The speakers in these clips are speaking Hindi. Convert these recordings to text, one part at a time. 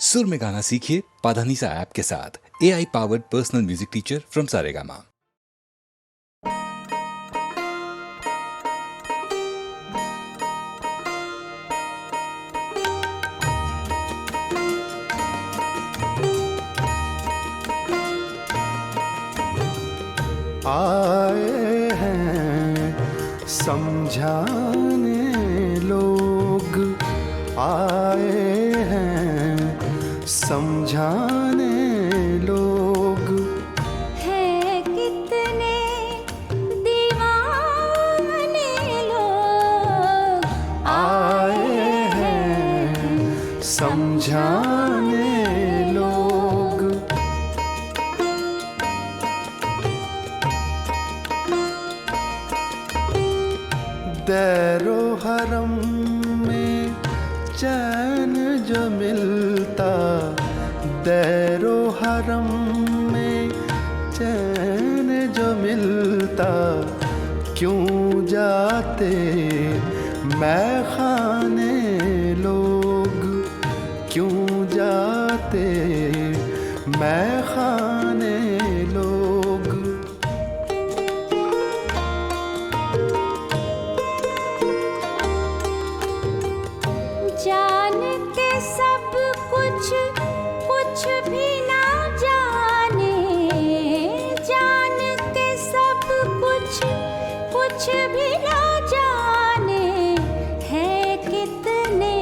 सुर में गाना सीखिए पाधानीसा ऐप के साथ। AI powered personal music teacher from Saregama. आए हैं समझाने लोग, आए हैं समझाने लोग। हैं कितने दीवाने लोग, आए हैं समझाने लोग। दैरो हरम में चैन जो मिलता, दैरो हरम में चैन जो मिलता, क्यों जाते मैं खाने लोग, क्यों जाते मैं खाने लोग। जान के सब कुछ कुछ भी ना जाने, जान के सब कुछ कुछ भी ना जाने। है कितने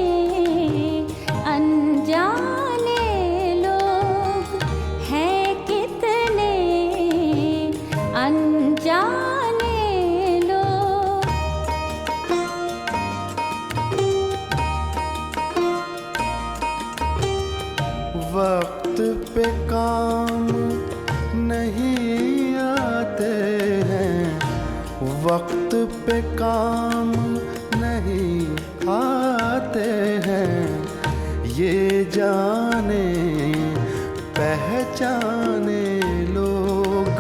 अनजाने लोग, है कितने अनजाने लोग। वक्त पे काम नहीं आते हैं, वक्त पे काम नहीं आते हैं, ये जाने पहचाने लोग।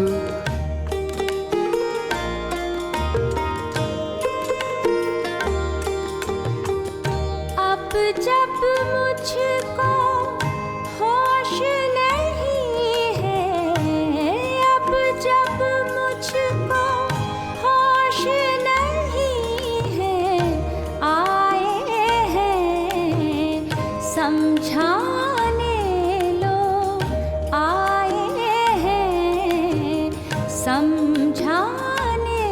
अब जब मुझको होश नहीं है, अब जब मुझको होश नहीं है, आए हैं समझाने लोग, आए हैं समझाने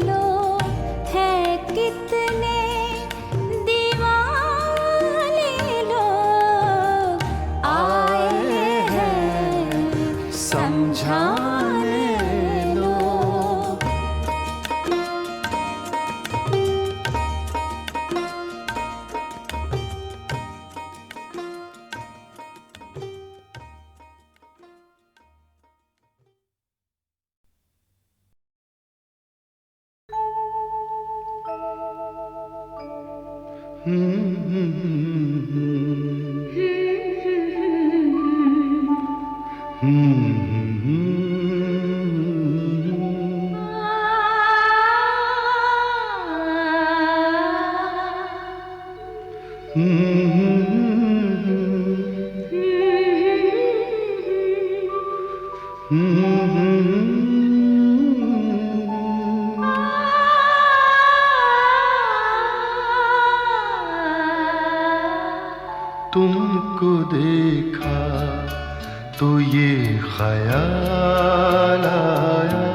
लोग। है कितने दीवाने लोग, आए हैं समझाने लोग। तुमको देखा तो ये ख्याल आया,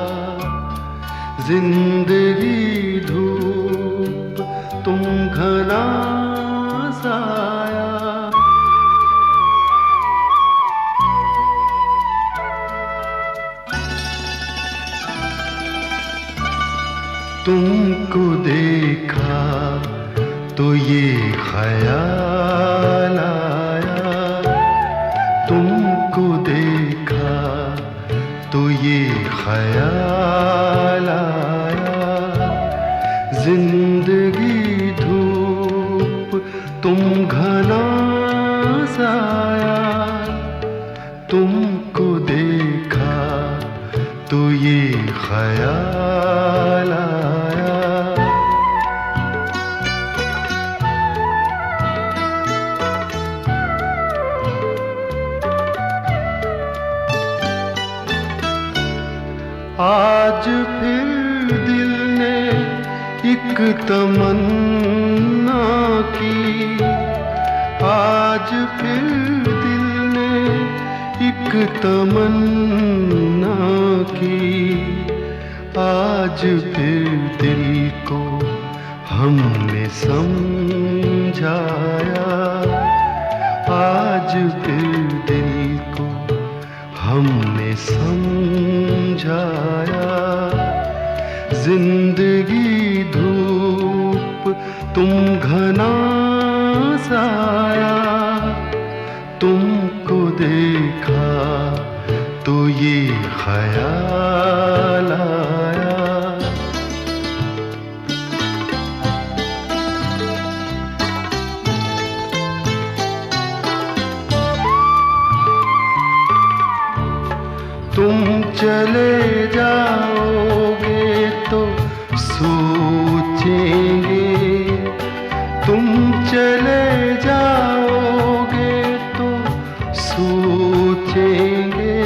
जिंदगी धूप तुम घना साया। तुमको देखा तो ये ख्याल आया, तुमको देखा तो ये ख्याल आया, जिंदगी धूप तुम घना साया। तुमको देखा तो ये ख्याल आया। आज फिर दिल ने एक तमन्ना की, आज फिर दिल ने एक तमन्ना की, आज फिर दिल को हमने समझाया, आज फिर दिल को हमने समझाया। जिंदगी धूप तुम घना साया, तुमको देखा तो ये ख्याल आया। तुम चले जाओगे तो सोचेंगे, तुम चले जाओगे तो सोचेंगे,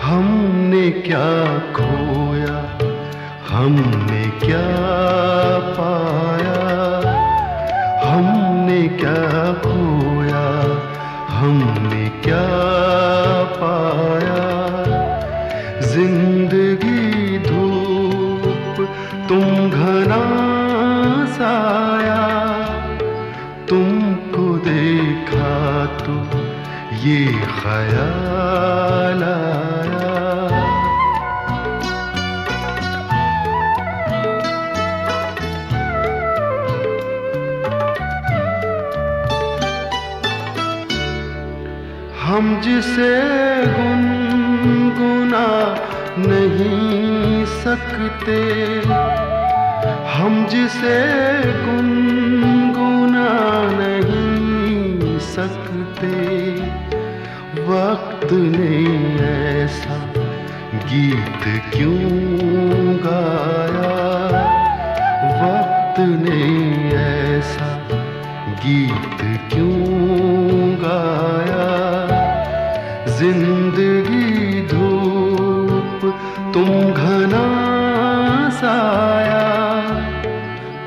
हमने क्या खोया, हमने क्या पाया, हमने क्या खोया, हमने क्या पाया। जिंदगी धूप तुम घना साया, तुमको देखा तो ये ख्याल आया। हम जिसे गुनगुना नहीं सकते, हम जिसे गुनगुना नहीं सकते, वक्त ने ऐसा गीत क्यों गाया, वक्त ने ऐसा गीत क्यों गाया। जिंदगी धूप तुम घना साया,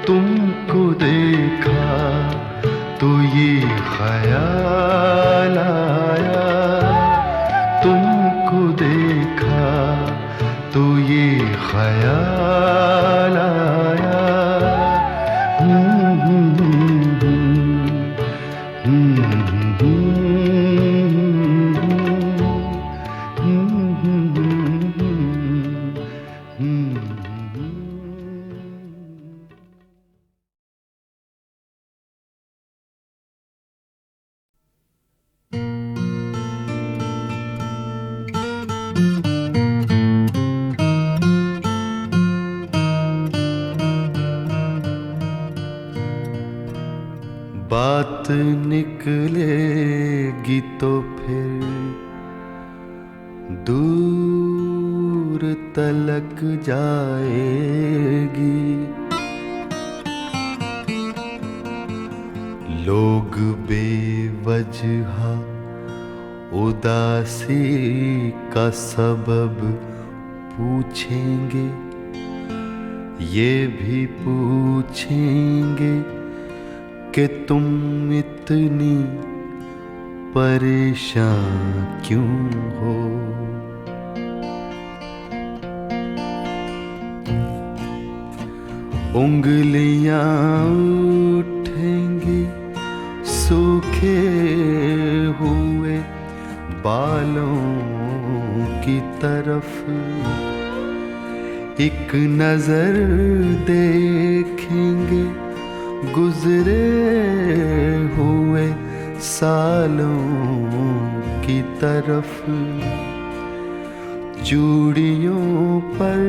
तुमको देखा तो ये ख्याल आया, तुमको देखा तो ये ख्याल आया। बात निकलेगी तो फिर दूर तलक जाएगी, लोग बेवजह उदासी का सबब पूछेंगे, ये भी पूछेंगे कि तुम इतनी परेशान क्यों हो। उंगलियां उठेंगी सूखे हुए बालों की तरफ, एक नजर देखेंगे गुजरे हुए सालों की तरफ। चूड़ियों पर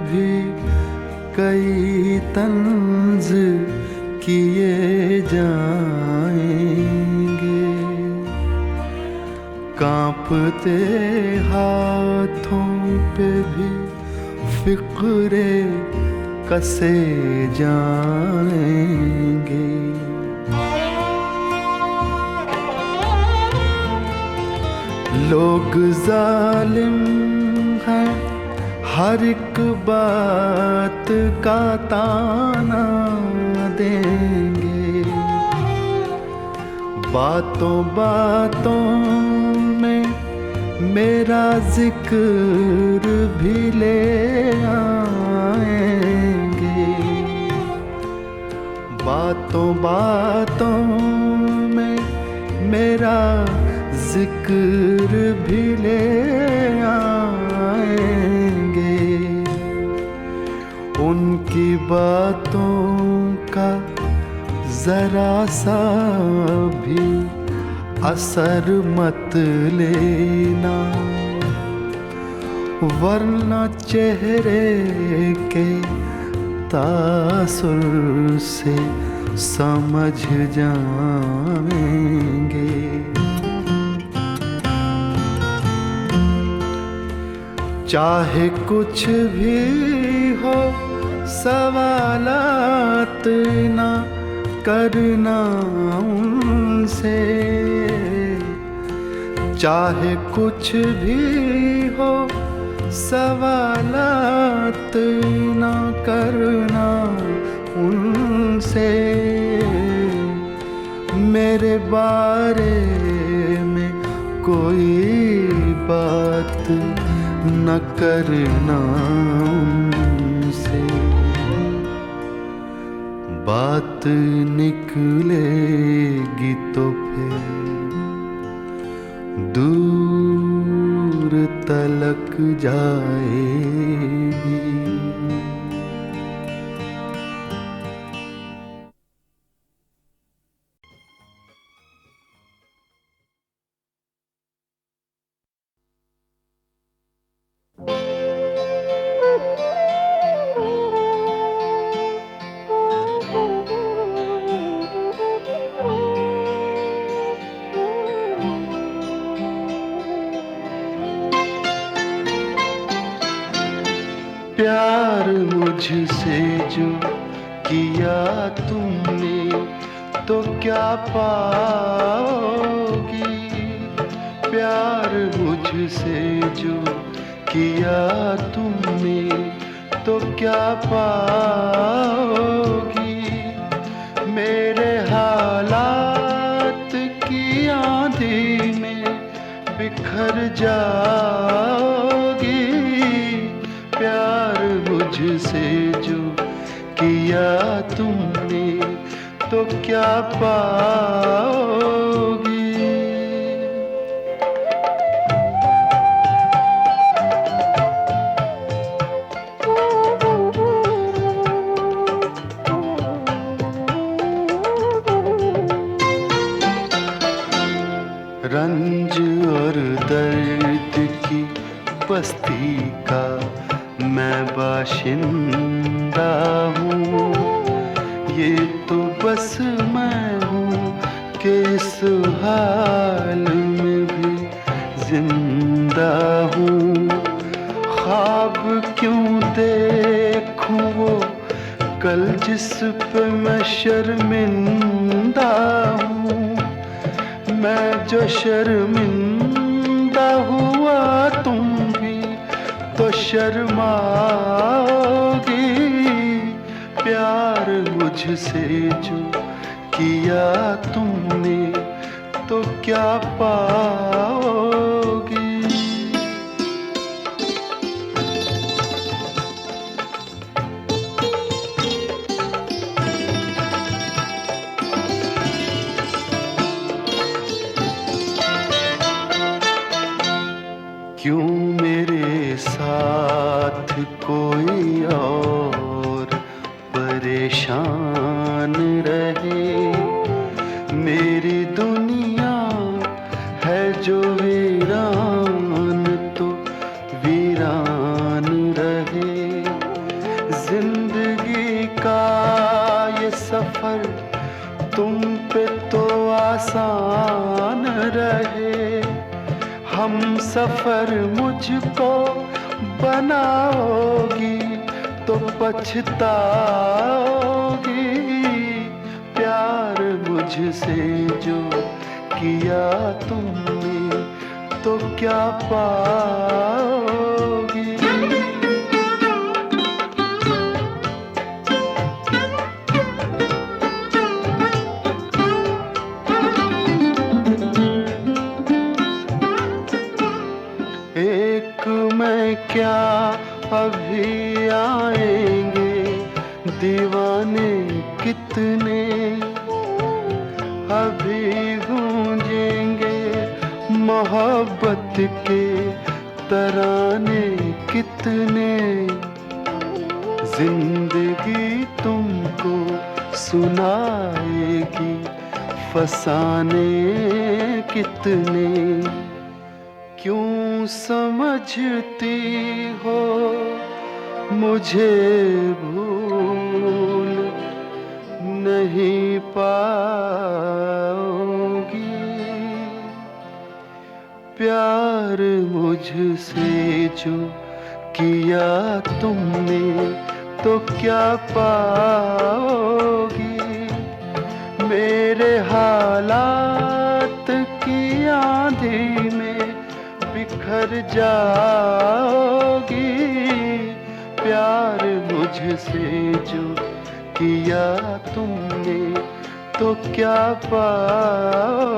भी कई तंज किए जाएंगे, कांपते हाथों पे भी फिक्रे कसे जाएंगे। लोग जालिम हैं हर एक बात का ताना देंगे, बातों बातों में मेरा जिक्र भी ले आएंगे, बातों बातों में मेरा जिक्र भी ले आएंगे। उनकी बातों का जरा सा भी असर मत लेना, वरना चेहरे के तासुर से समझ जाएंगे। चाहे कुछ भी हो सवालात ना करना उनसे, चाहे कुछ भी हो सवालात ना करना उनसे। मेरे बारे में कोई बात न करना उनसे, बात निकलेगी तो फिर दूर तलक जाएगी। प्यार मुझसे जो किया तुमने तो क्या पाओगी, प्यार मुझसे जो किया तुमने तो क्या पाओगी। मेरे हालात की आंधी में बिखर जाओगी, प्यार मुझसे जो किया तुमने तो क्या पाओगी। रंज और दर्द की बस्ती का मैं बाशिंदा हूँ, ये तो बस मैं हूँ कि इस हाल में भी जिंदा हूँ। ख्वाब क्यों देखूँ वो कल जिस पे मैं शर्मिंदा हूँ, मैं जो शर्मिंदा हुआ तुम भी तो शर्माओगी। प्यार मुझसे जो किया तुमने तो क्या पाओगी। क्यों मेरे साथ कोई और परेशान रहे, मेरी दुनिया है जो वीरान तो वीरान रहे। जिंदगी का ये सफर तुम पे तो आसान रहे, हम सफर मुझको बनाओगी तो पछताओगी। प्यार मुझसे जो किया तुमने तो क्या पाओगी। क्या अभी आएंगे दीवाने कितने, अभी गूंजेंगे मोहब्बत के तराने कितने। जिंदगी तुमको सुनाएगी फसाने कितने। क्यों समझती हो मुझे भूल नहीं पाओगी। प्यार मुझसे जो किया तुमने तो क्या पाओगी। मेरे हालात की आंधी में बिखर जाओगी। प्यार मुझसे जो किया तुमने तो क्या पाओगी।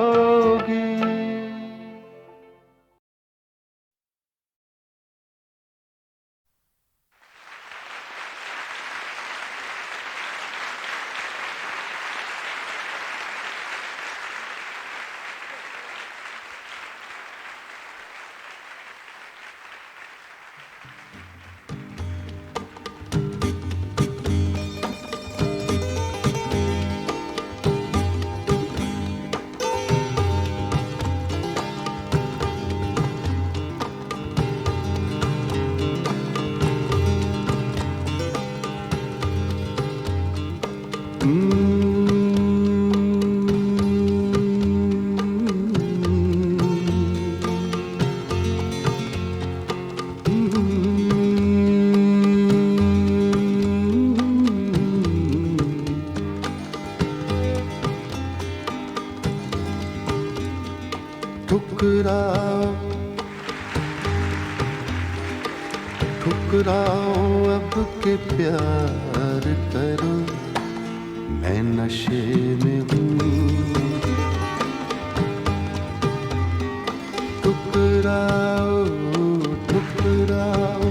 ठुकराओ अब के प्यार करो, मैं नशे में हूँ। ठुकराओ ठुकराओ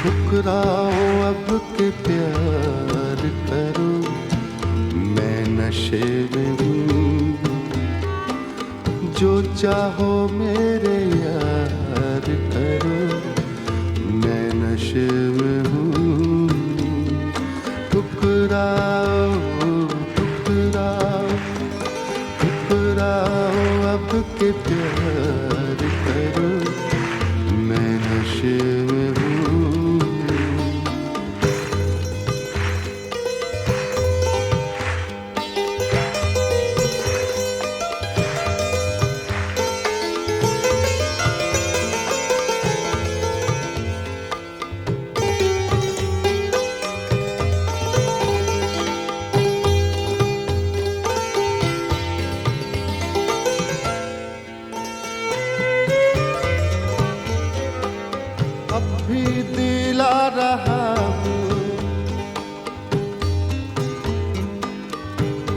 ठुकराओ अब के प्यार करो, मैं नशे में हूँ। जो चाहो मेरे यार करो, मैं नशे में हूँ। ठुकराओ ठुकराओ ठुकराओ अब के प्यार करो, मैं नशे में हूँ।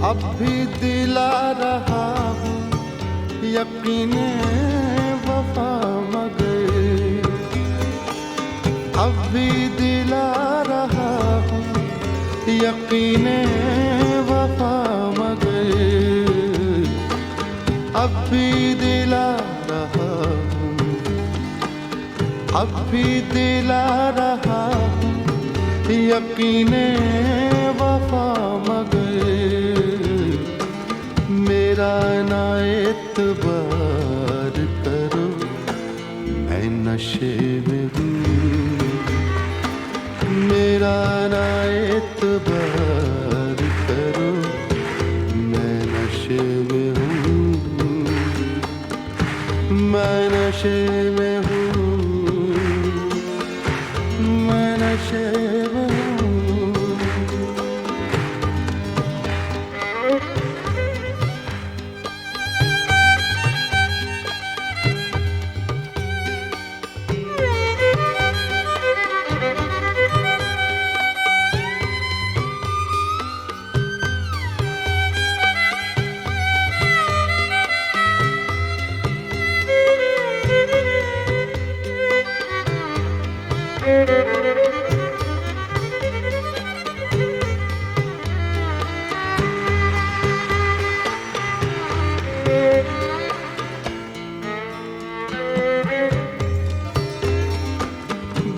अब भी दिला रहा हूँ यकीने वफा मगर। अब भी दिला रहा हूँ यकीने वफा मगर। अब भी दिला रहा हूँ, अब भी दिला रहा हूँ यकीने वफा मगर। मेरा ना एतबार करो, मैं नशे में हूँ। मेरा ना एतबार करो, मैं नशे में हूँ। मैं नशे में हूँ, मैं नशे में हूँ।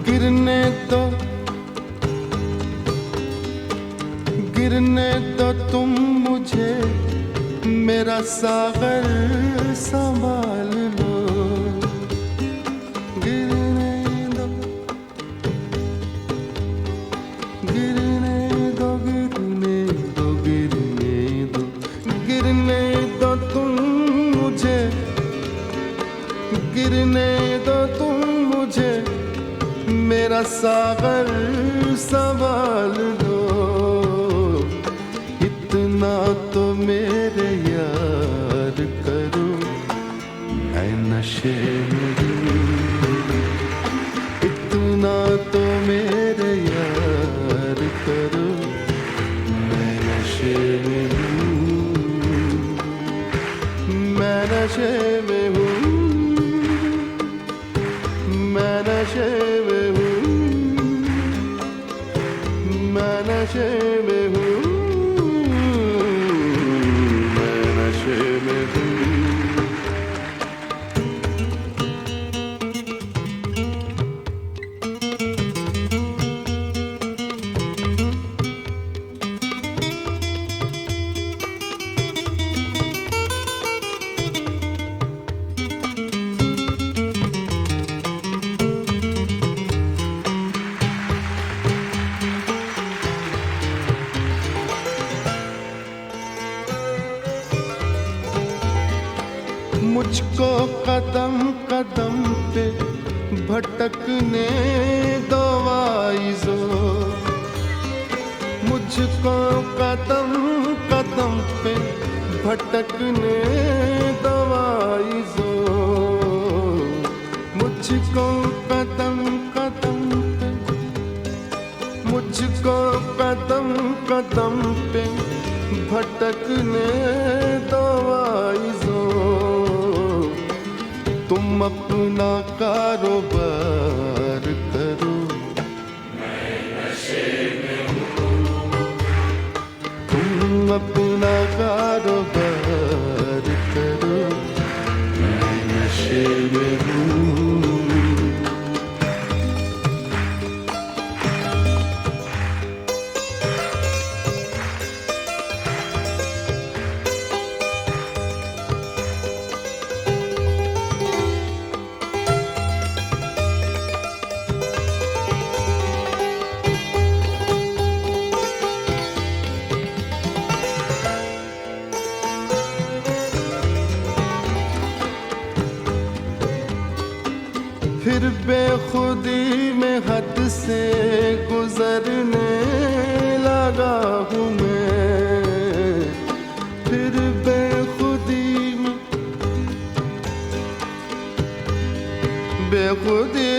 गिरने दो, गिरने दो तुम मुझे, मेरा सागर संभाल लो। गिरने दो, गिरने दो, गिरने दो, गिरने दो, गिरने दो तुम मुझे, गिरने दो तुम मुझे, मेरा सागर संभाल लो। इतना तो मेरे यार करो, मैं नशे में हूँ। इतना तो मेरे यार करो, मैं नशे में हूँ। मैं नशे में हूँ, मैं नशे में हूँ, मैं नशे में हूँ, मैं नशे में हूँ। मुझको कदम कदम पे भटकने दो आइज़ो, मुझको कदम कदम पे भटकने दो आइज़ो, मुझको कदम कदम पे, मुझको कदम कदम पे भटकने दो आइज़ो। तुम अपना कारोबार करो, मैं नशे में हूँ। तुम अपना कारोबार करो, मैं नशे में हूँ। फिर बेखुदी में हद से गुजरने लगा हूँ मैं, फिर बेखुदी में, बेखुदी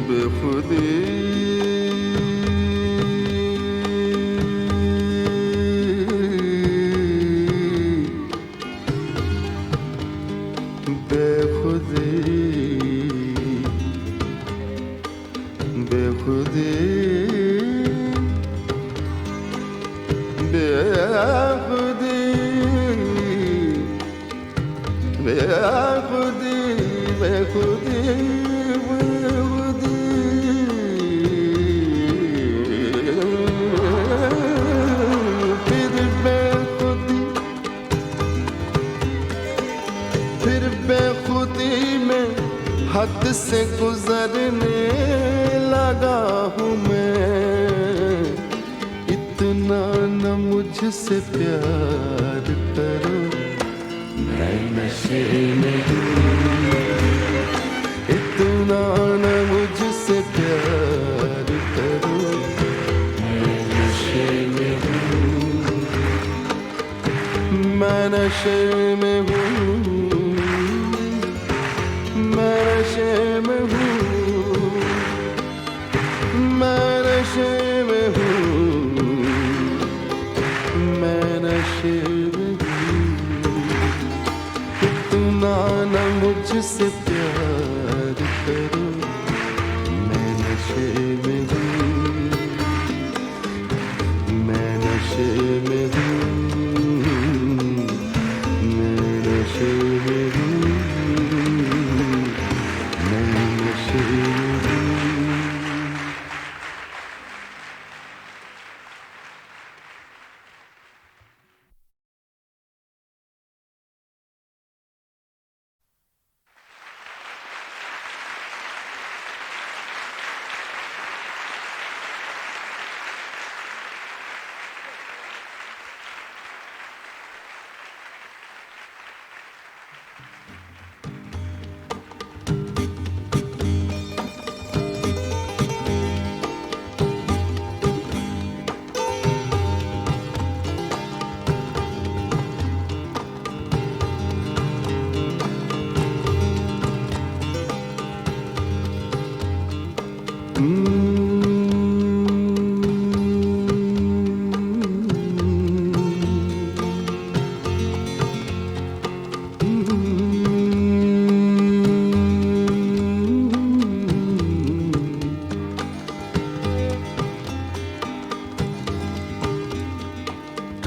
बेखुदी बेखुदी बेखुदी बेखुदी बेखुदी फिर बेखुदी में हद से गुजरने लगा हूँ मैं। इतना न मुझसे प्यार करो, मैं नशे में हूँ। इतना न मुझसे प्यार करो, मैं नशे में हूँ। मैं नशे में हूँ, मैं नशे में हूँ, मैं नशे में हूँ, मैं नशे में हूँ। इतना न मुझसे प्यार करो, मैं नशे में हूँ।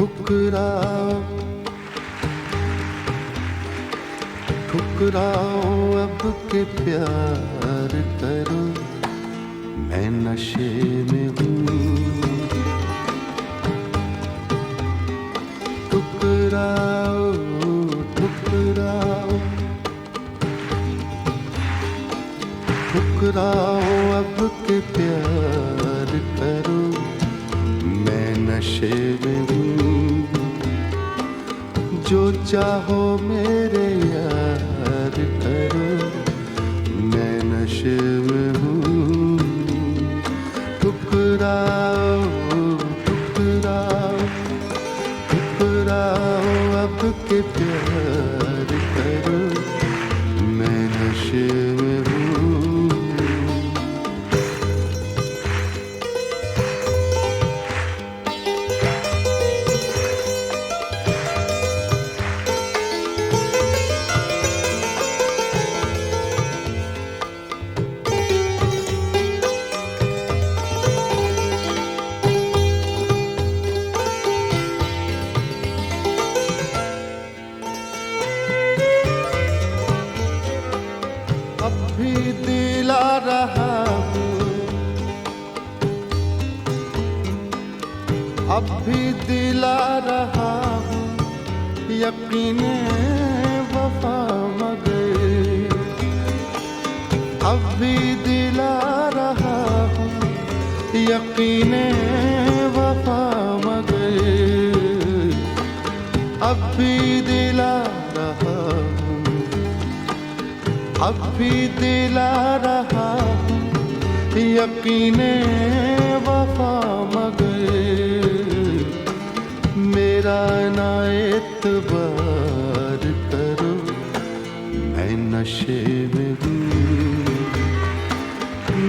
ठुकराओ ठुकराओ अब के प्यार करो, मैं नशे में हूँ। ठुकराओ ठुकराओ ठुकराओ अब के प्यार करो, मैं नशे में हूँ। जो चाहो मेरे यार करो, मैं नशे में हूँ। ठुकराओ ठुकराओ ठुकराओ अब के प्यार करो, मैं नशे में हूँ। अब भी दिला रहा हूँ, अब भी दिला रहा हूँ यकीने वफा मगर। अब भी दिला रहा हूँ यकीने वफा मगर। अब भी दिला रहा हूँ, अब भी दिला रहा हूँ यकीने वफा मगर। मेरा ना एतबार करो, मैं नशे में हूँ।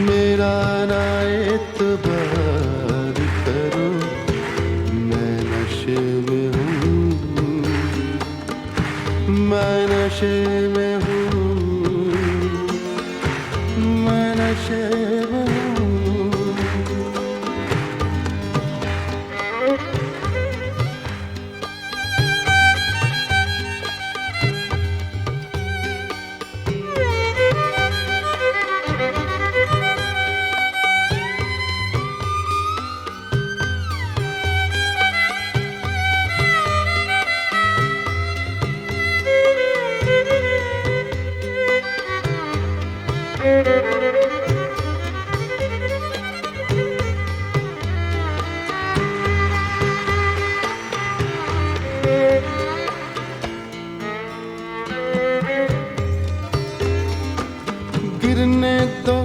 मेरा ना एतबार करो, मैं नशे में हूँ। मैं नशे में हूँ, मैं नशे में हूँ। गिरने दो,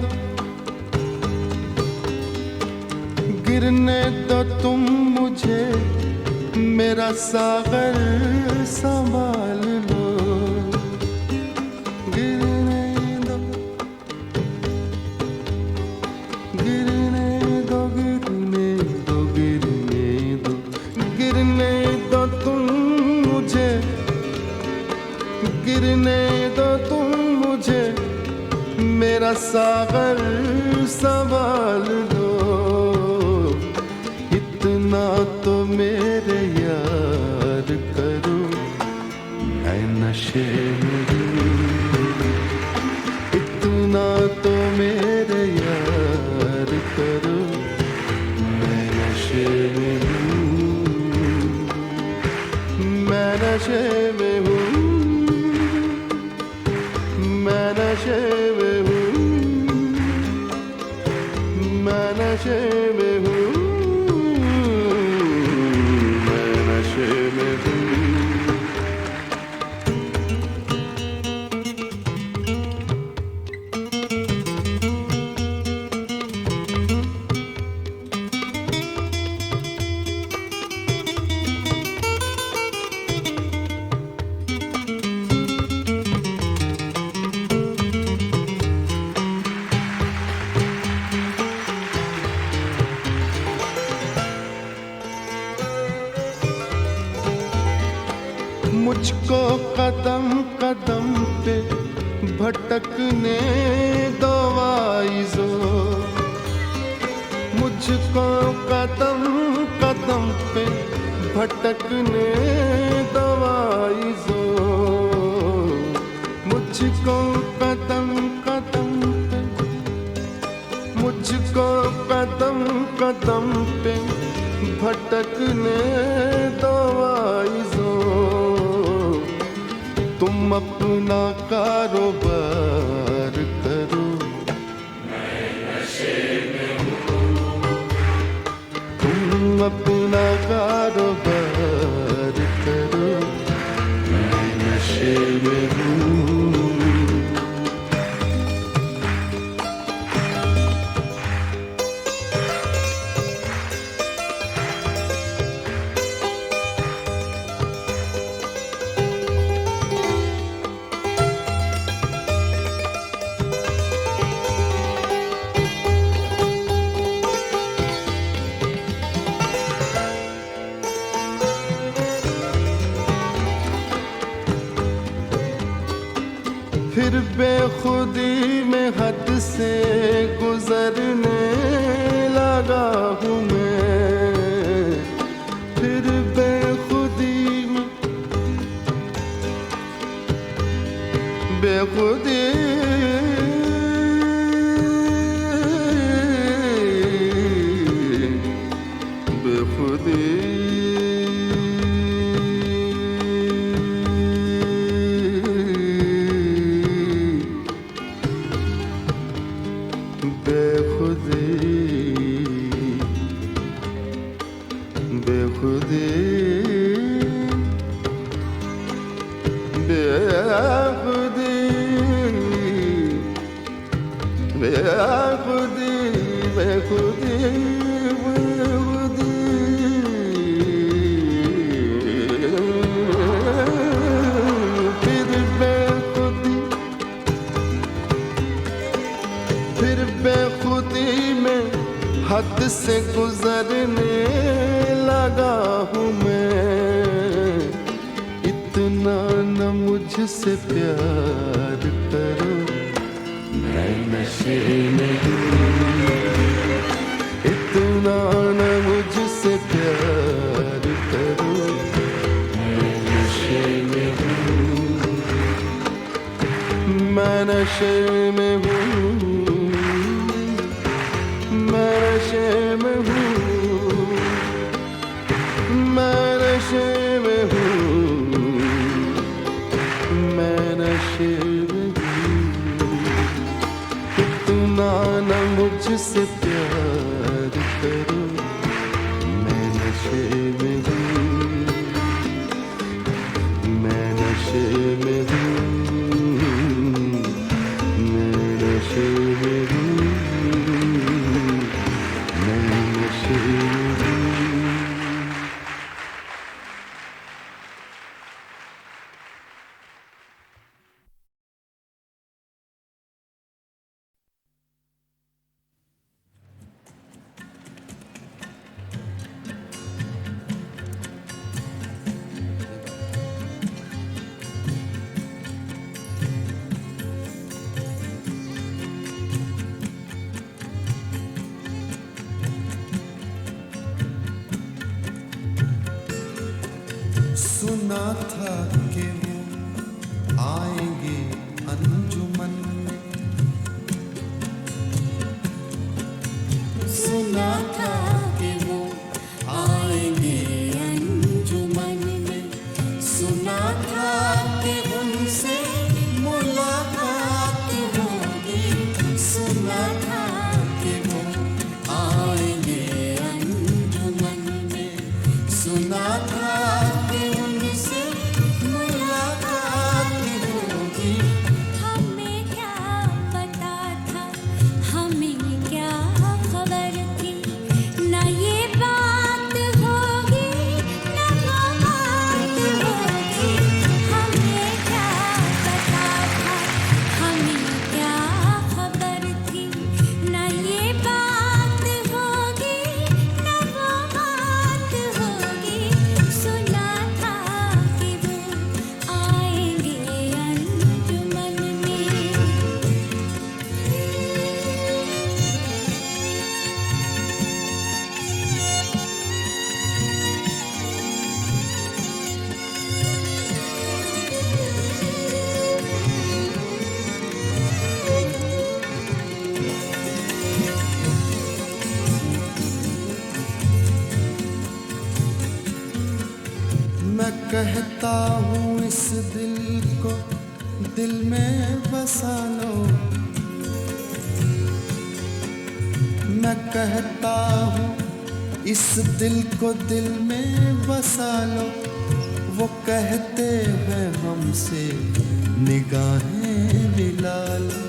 गिरने दो तुम मुझे, मेरा सागर संभाल लो। गिरने दो, गिरने दो, गिरने दो, गिरने दो, गिरने दो तुम मुझे, गिरने दो तुम मुझे, मेरा सागर संभाल लो। इतना तो मेरे यार करो, मैं नशे में हूँ। इतना तो मेरे यार करो, मैं नशे में हूँ। मैं नशे में हूँ, मैं नशे में हूँ, मैं नशे में हूँ, मैं नशे में हूँ। मुझको कदम कदम पे भटकने दो आइज़ो, मुझको कदम कदम पे भटकने दवाई जो मुझको कदम कदम पे, मुझको कदम कदम पे भटकने दवाई जो तुम अपना कारोबार करो, तुम अपना कारोबार करो, मैं नशे में हूँ। फिर बेखुदी में हद से गुजरने लगा हूँ मैं, फिर बेखुदी में बेखुदी बेखुदी बेखुदी बेखुदी बेखुदी बेखुदी फिर बेखुदी में हद से गुजरने लगा हूँ मैं, इतना न मुझसे प्यार करो, मैं नशे में हूँ, इतना न मुझसे प्यार करो, मैं नशे में हूँ, मैं नशे में हूँ, मैं नशे में हूँ, मैं नशे में हूँ, मैं नशे में हूँ, इतना न मुझसे प्यार करो, मैं नशे में हूँ, मैं नशे में हूँ, मैं नशे में हूँ, मैं नशे में हूँ। सुना था कि वो आएंगे अंजुमन में, सुना था कि वो आएंगे अंजुमन में, सुना था कि उनसे मुलाकात होगी, सुना था कि वो आएंगे अंजुमन में, सुना था कि उनसे मुलाकात कहता हूँ इस दिल को दिल में बसा लो, मैं कहता हूँ इस दिल को दिल में बसा लो। वो कहते हैं हमसे निगाहें मिला लो।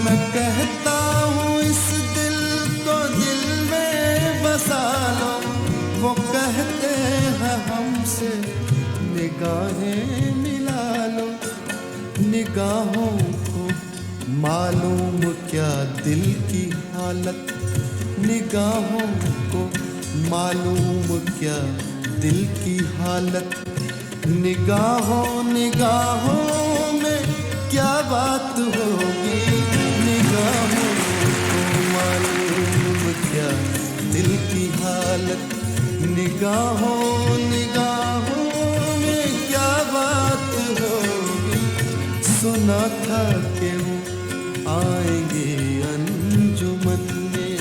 मैं कहता हूँ इस दिल को दिल में बसा लो। वो कहते हैं हमसे निगाहें मिला लो। निगाहों को मालूम क्या दिल की हालत, निगाहों को मालूम क्या दिल की हालत। निगाहों निगाहों में क्या बात होगी, निगाहों को मालूम क्या दिल की हालत। निगाहों निगाहों में क्या बात होगी। सुना था कि वो आएंगे अंजुमन में।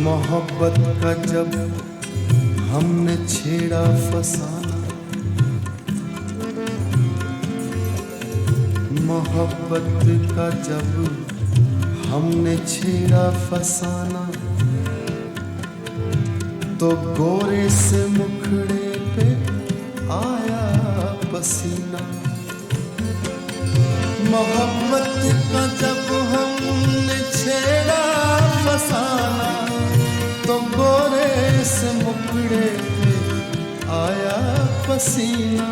मोहब्बत का जब हमने छेड़ा फसाना, मोहब्बत का जब हमने छेड़ा फसाना, तो गोरे से मुखड़े पे आया पसीना। मोहब्बत का जब हमने छेड़ा फसाना, तो गोरे से मुखड़े पे आया पसीना।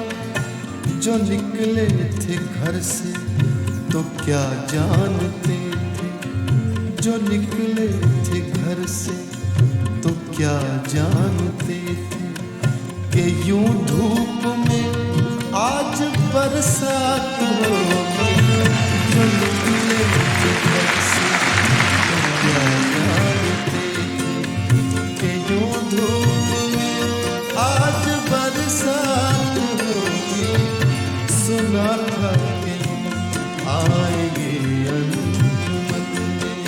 जो निकले थे घर से तो क्या जानते थे, जो निकले थे घर से तो क्या जानते थे कि यूं धूप में आज बरसात होगी। जो निकले थे घर से तो क्या जानते थे कि यूं धूप में आज बरसात होगी। सुना था कि आएंगे अंजुमन में।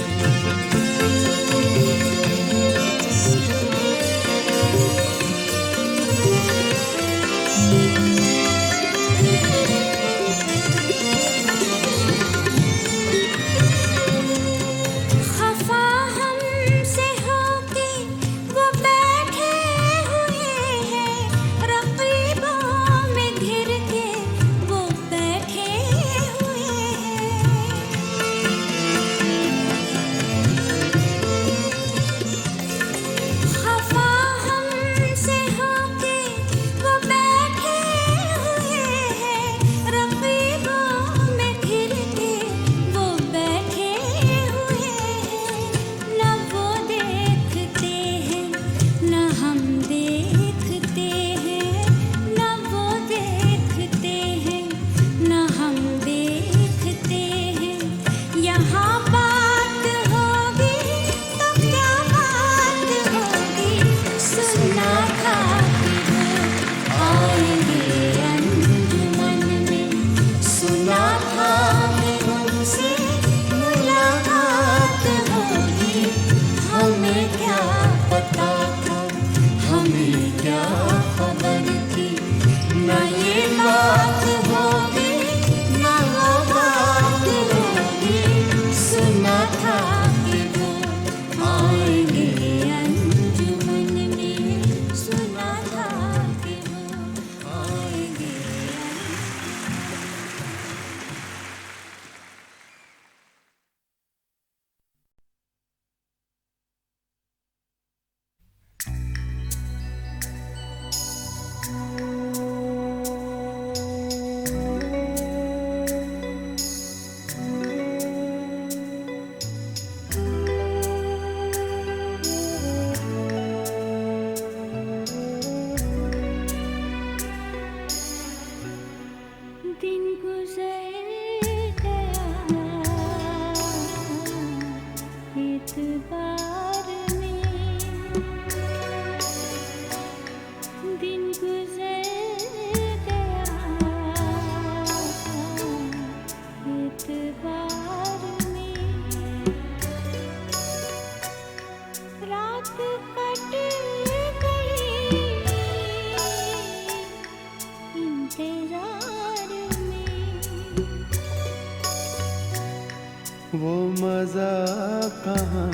कहाँ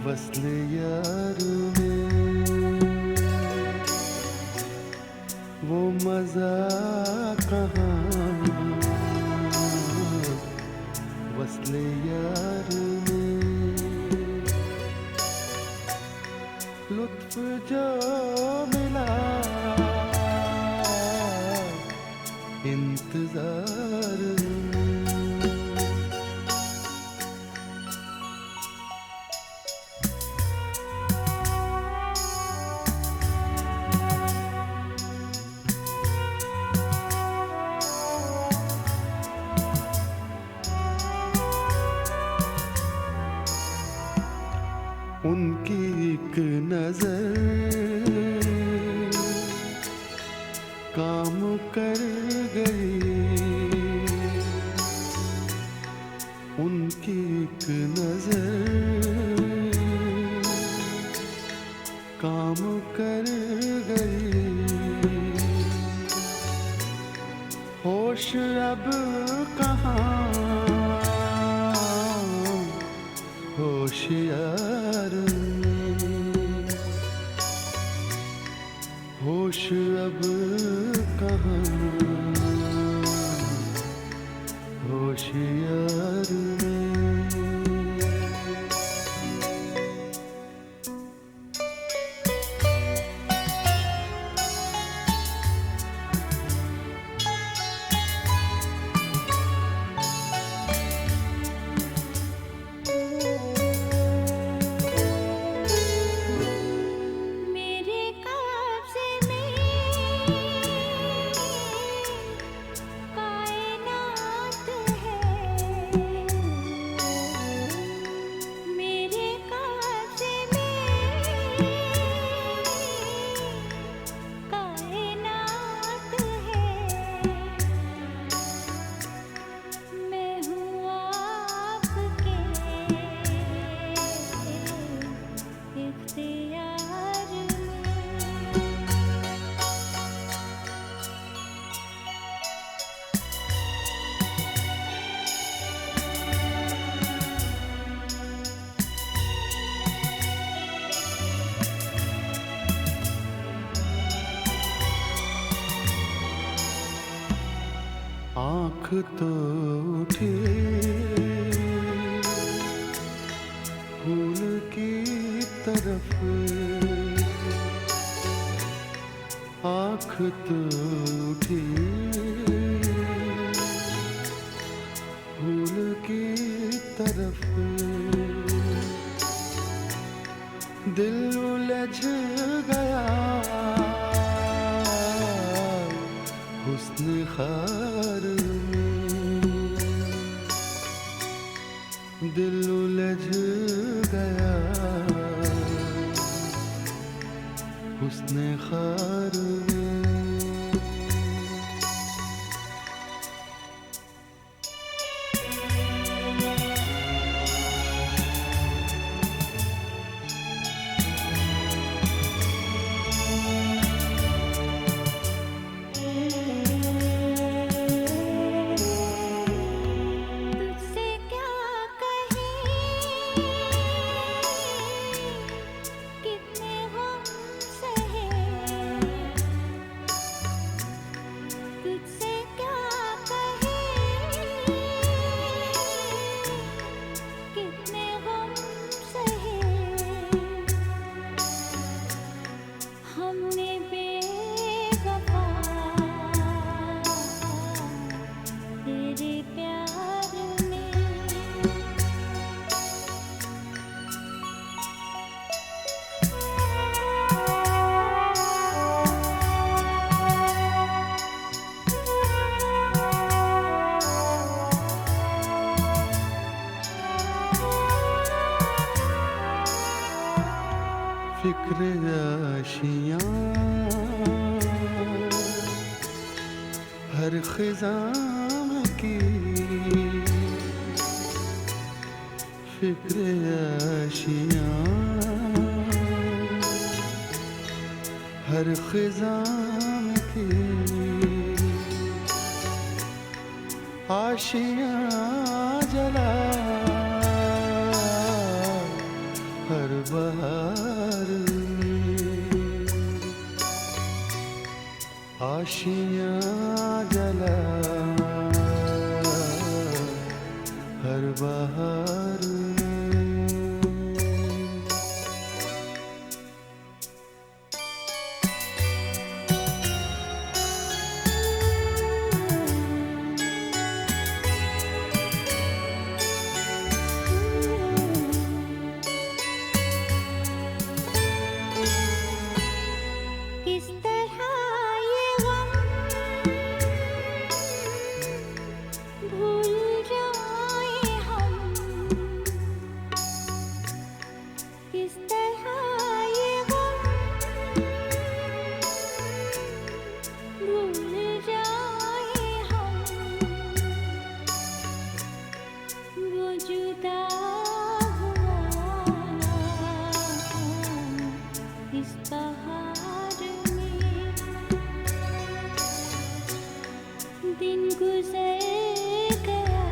वस्ल यार में वो मजा कहाँ वस्ल यार में लुत्फ जो मिला इंतजार में उनकी एक नजर काम कर गई उनकी एक नजर काम कर गई होश अब कहाँ होशियार में होश अब कहाँ होशियार में मेरे कब्ज़े में कायनात है मेरे कब्ज़े में कायनात है मैं हूँ आपके इख्तियार में आँख तो उठी फूल की तरफ आँख तो उठी फूल की तरफ दिल उलझ गया हुस्न खार में दिल उलझ गया हुस्न खार में तुझसे क्या कहें कितने गम सहे तुझसे क्या कहें कितने गम सहे हमने बेवफा तेरे प्यार में फिक्र आशियाँ हर खिज़ां की फिक्र आशियाँ हर खिज़ां की आशियाँ जला हर बहार में, आशियाँ जला हर बहार में। किस तरह ये गम भूल जाए हम, किस तरह ये गम भूल जाए हम, वो जुदा हुआ इस बहार में, दिन गुजर गया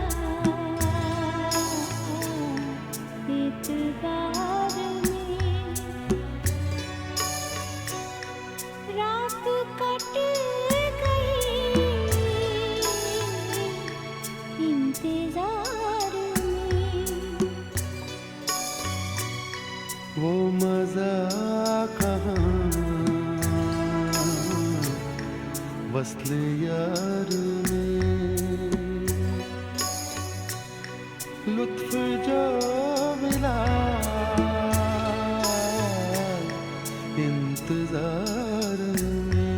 एतबार में, रात कट गई इंतजार में, वो मजा कहाँ वस्ल यार में, लुत्फ जो मिला इंतजार में।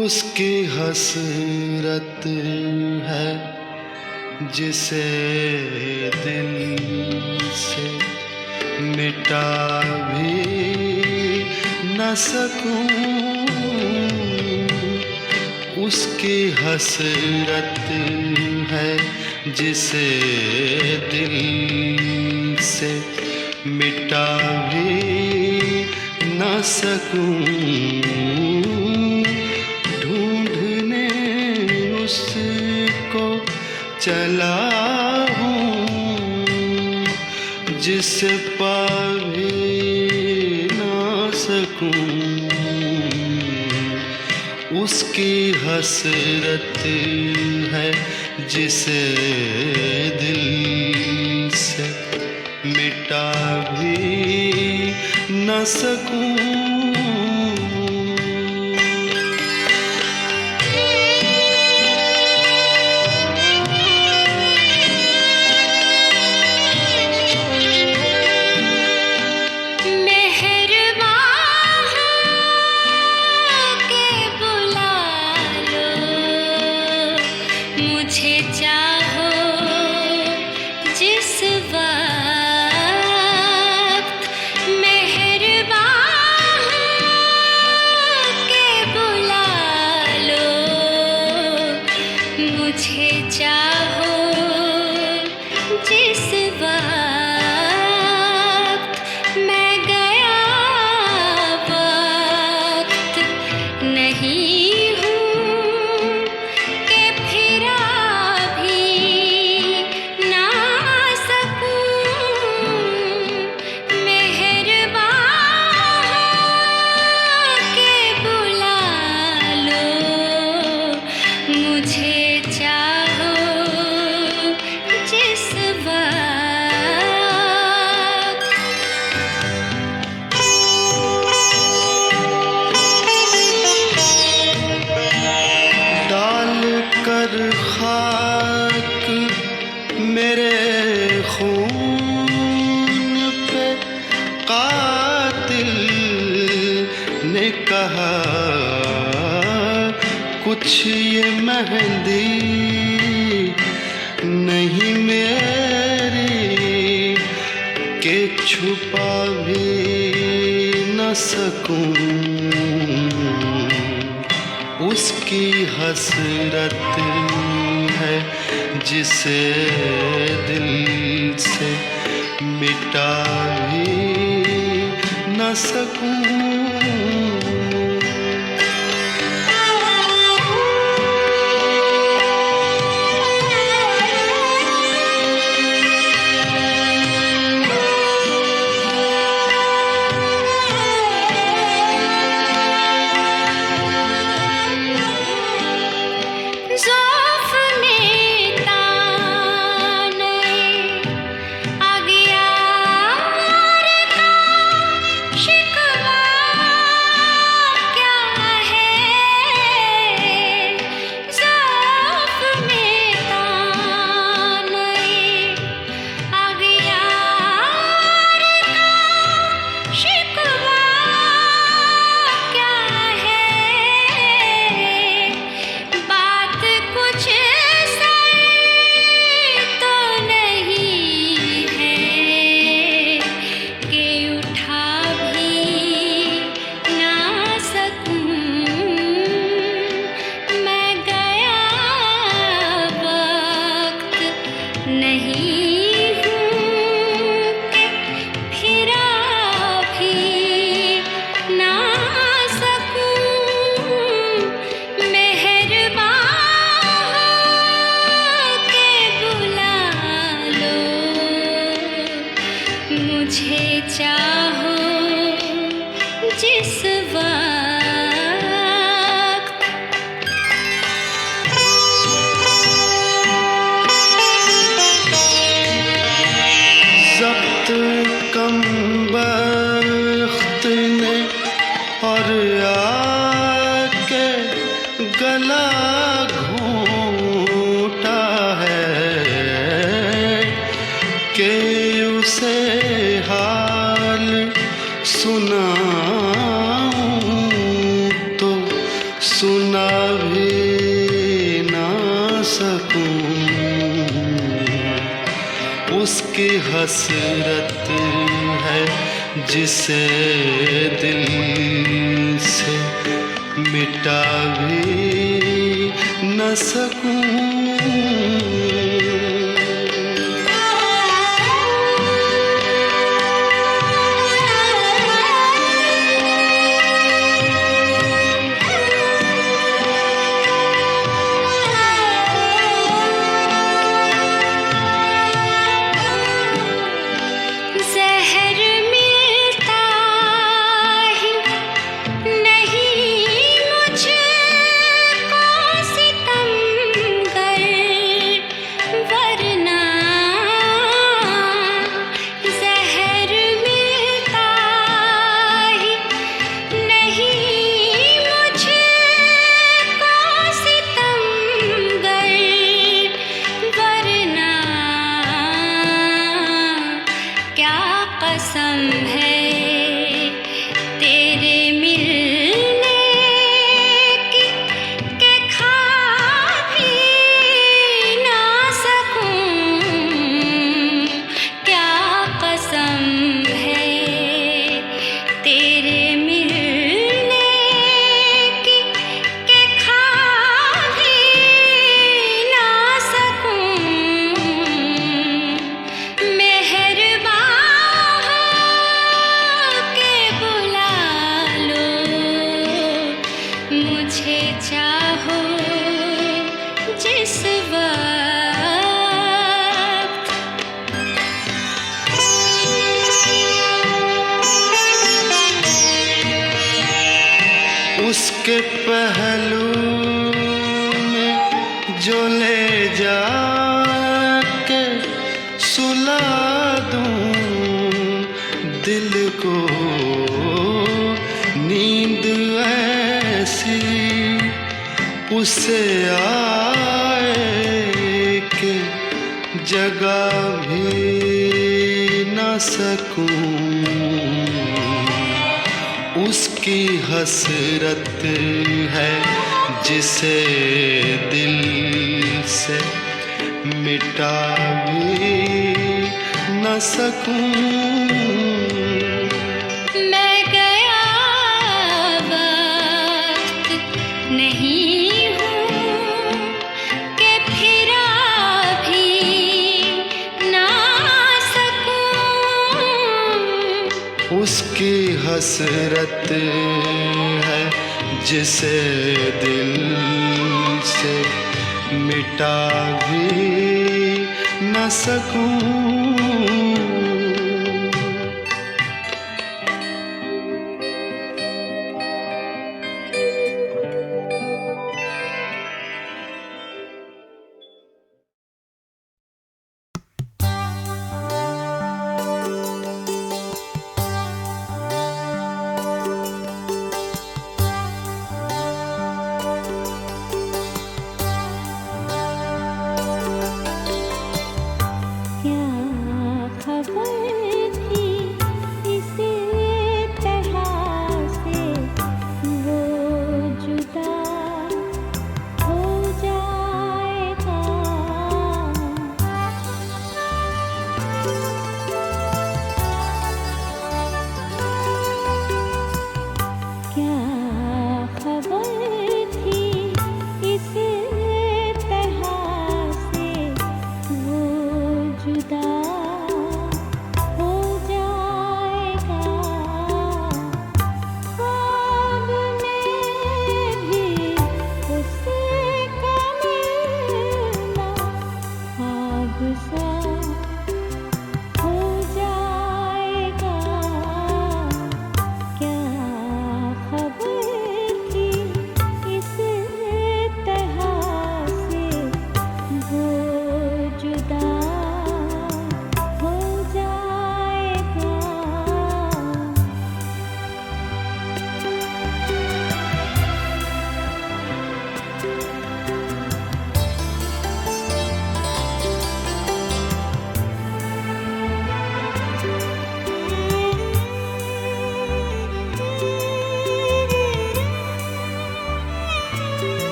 उसकी हसरत है जिसे दिल से मिटा भी न सकूं, उसकी हसरत है जिसे दिल से मिटा भी न सकूं, ढूंढने उसको चला हूँ जिसे पा भी न सकूं, उसकी हसरत है जिसे दिल से मिटा भी न सकूं। सकूं। ने कहा कुछ ये मेहंदी नहीं मेरी के छुपा भी न सकूं। उसकी हसरत है जिसे दिल से मिटा भी न सकूं। मुझे चाहो जिस वक्त ज़ब्त कम बख्त ने और आके गला घोंटा है कि उसे हाल सुनाऊं तो सुना भी ना सकूं। उसकी हसरत है जिसे दिल से मिटा भी न सकूं। कसम है तेरे मिलने की के खा भी ना सकूं। क्या कसम है तेरे मिलने की के खा भी ना सकूं। मुझे चाहो जिस वक्त उसके पहलू में जो ले जाके सुला दूं दिल को नींद ऐसी उसे आए कि जगा भी न सकूं। उसके उसकी हसरत है जिसे दिल से मिटा भी न सकूं। मैं गया वक्त नहीं हूँ कि फिरा भी ना सकूं। उसकी हसरत है जिसे दिल से मिटा भी न सकूं। क्या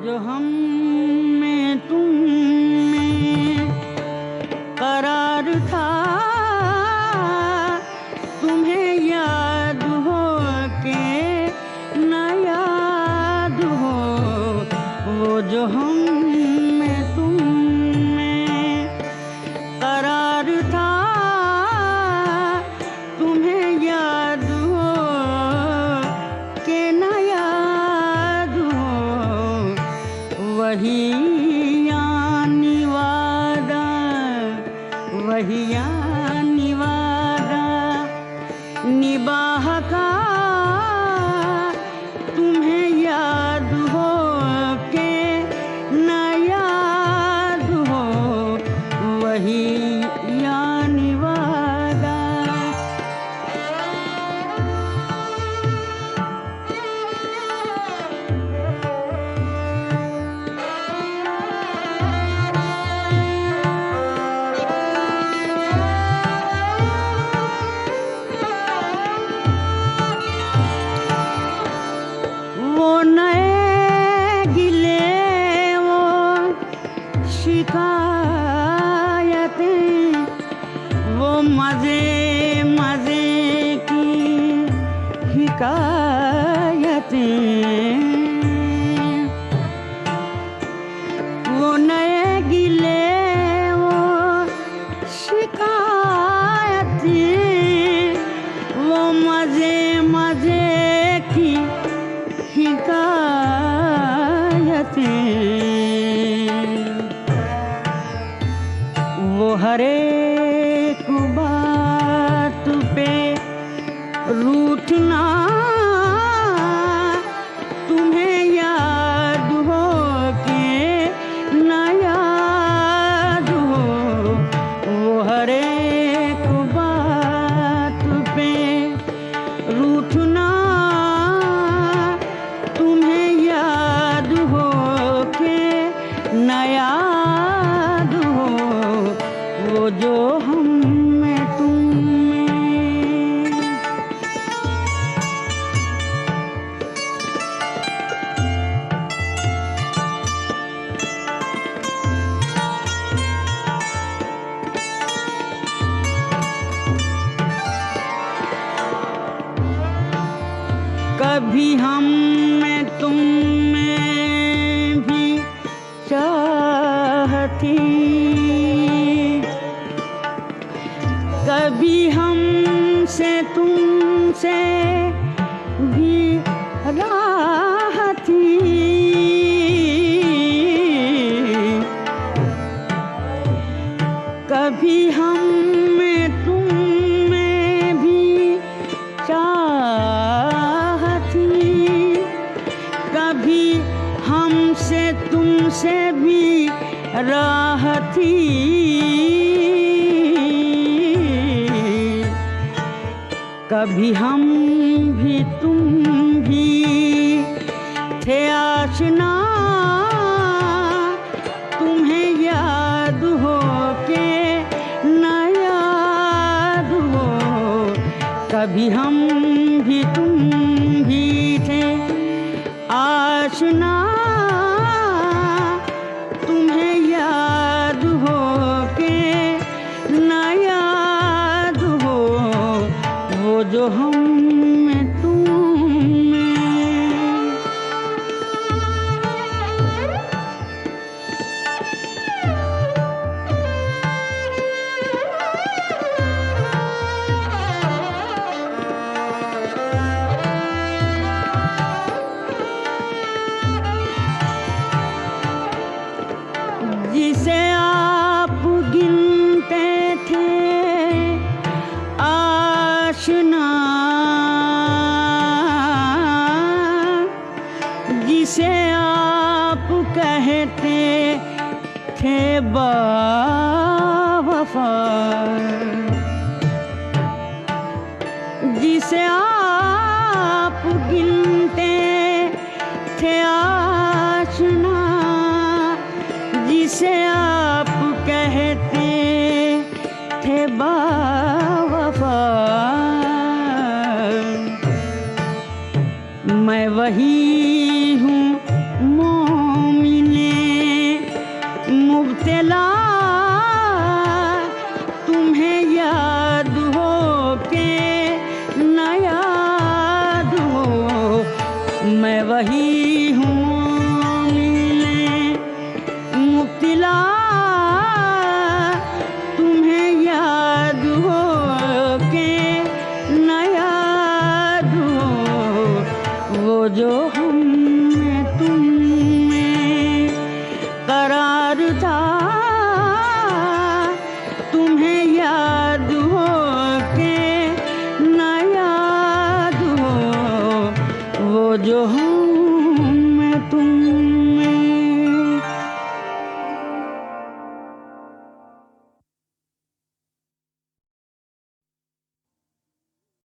जो हम में तुम में करार था, तुम्हें याद हो के न याद हो, वो जो हम में तुम में करार था, तुम्हें याद हो के न याद हो, वही यानी वादा, वही यानी वादा निबाह का, तुम्हें याद हो के न याद हो, वही यानी वादा। वो नए गिले, वो शिकायतें, वो मजे मजे की हिकायतें, वो नए गिले, वो शिकायतें, वो मजे मजे की हिकायतें, वो हर एक बात पे रूठना, तुम्हें याद हो के न याद हो, वो हर एक बात पे रूठना, तुम्हें याद हो के न याद हो, वो जो हम में तुम में। कभी हम में तुम में भी चाहती, कभी हमसे तुमसे भी राह थी, कभी हम में तुम में भी चाह थी, कभी हमसे तुमसे भी राह थी, कभी हम भी तुम भी थे आशना, तुम्हें याद हो के न याद हो, कभी हम भी तुम भी थे आशना, तुम्हें याद हो के न याद हो, वो जो हम में तुम में। जिसे आप गिनते थे आशना, जिसे आप कहते थे बावफा, जिसे आप गिनते थे आशना, जिसे आप कहते थे बावफा, मैं वही